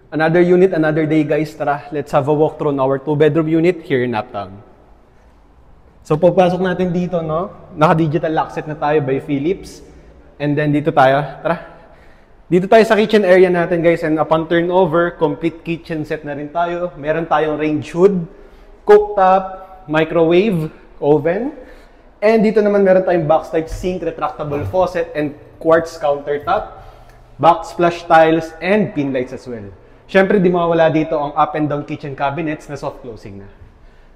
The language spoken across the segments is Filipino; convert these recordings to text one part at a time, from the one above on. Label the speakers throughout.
Speaker 1: Another unit, another day guys. Tara, let's have a walkthrough on our 2-bedroom unit here in Uptown. So pagpasok natin dito, no? Naka-digital lock set na tayo by Philips. And then dito tayo, tara. Dito tayo sa kitchen area natin guys, and upon turnover, complete kitchen set na rin tayo. Meron tayong range hood, cooktop, microwave, oven. And dito naman meron tayong box type sink, retractable faucet, and quartz countertop, box flush tiles, and pin lights as well. Siyempre, di mawawala dito ang up and down kitchen cabinets na soft closing na.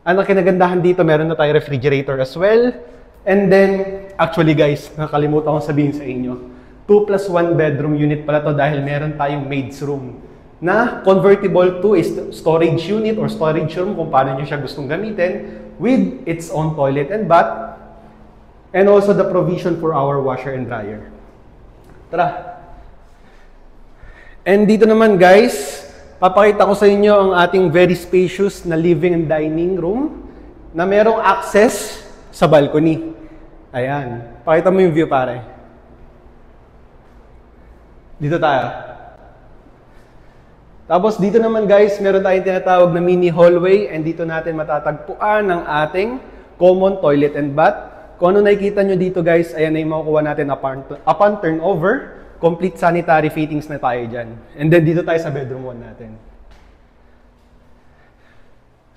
Speaker 1: Ang kinagandahan dito, meron na tayong refrigerator as well. And then, actually guys, nakalimutan kong sabihin sa inyo, 2+1 bedroom unit pala to dahil meron tayong maid's room na convertible to storage unit or storage room kung paano nyo siya gustong gamitin with its own toilet and bath, and also the provision for our washer and dryer. Tara! And dito naman guys, papakita ko sa inyo ang ating very spacious na living and dining room na merong access sa balcony. Ayan. Pakita mo yung view pare. Dito tayo. Tapos dito naman guys, meron tayong tinatawag na mini hallway and dito natin matatagpuan ang ating common toilet and bath. Kung ano nakikita nyo dito guys, ayan na yung makukuha natin upon turnover. Complete sanitary fittings na tayo dyan. And then dito tayo sa bedroom 1 natin.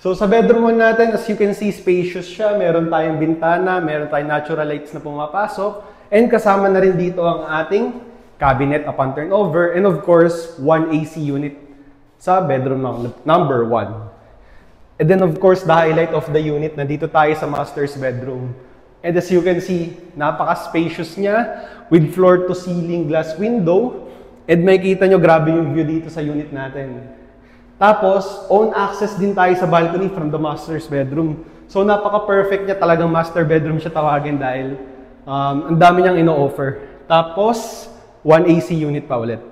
Speaker 1: So sa bedroom 1 natin, as you can see, spacious siya. Meron tayong bintana, meron tayong natural lights na pumapasok. And kasama na rin dito ang ating cabinet upon turnover. And of course, 1 AC unit sa bedroom number 1. And then of course, the highlight of the unit, nandito tayo sa master's bedroom. And as you can see, napaka-spacious niya with floor-to-ceiling glass window. And makikita nyo, grabe yung view dito sa unit natin. Tapos, own access din tayo sa balcony from the master's bedroom. So, napaka-perfect niya. Talagang master bedroom siya tawagin dahil ang dami niyang ino-offer. Tapos, 1 AC unit pa ulit.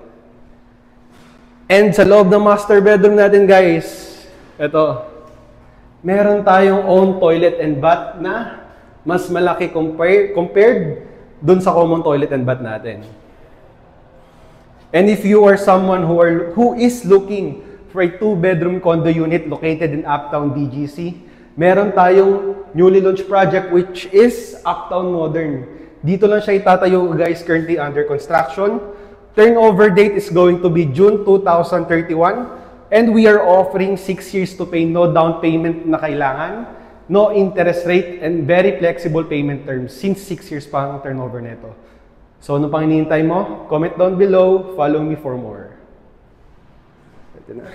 Speaker 1: And sa loob ng master bedroom natin, guys, ito, meron tayong own toilet and bath na mas malaki compared dun sa common toilet and bath natin. And if you are someone who is looking for a 2-bedroom condo unit located in Uptown BGC, meron tayong newly launched project which is Uptown Modern. Dito lang siya itatayo guys, currently under construction. Turnover date is going to be June 2031 and we are offering 6 years to pay, no down payment na kailangan. No interest rate and very flexible payment terms since 6 years pa ang turnover nito. So, ano pang hinihintay mo? Comment down below. Follow me for more. Ito na.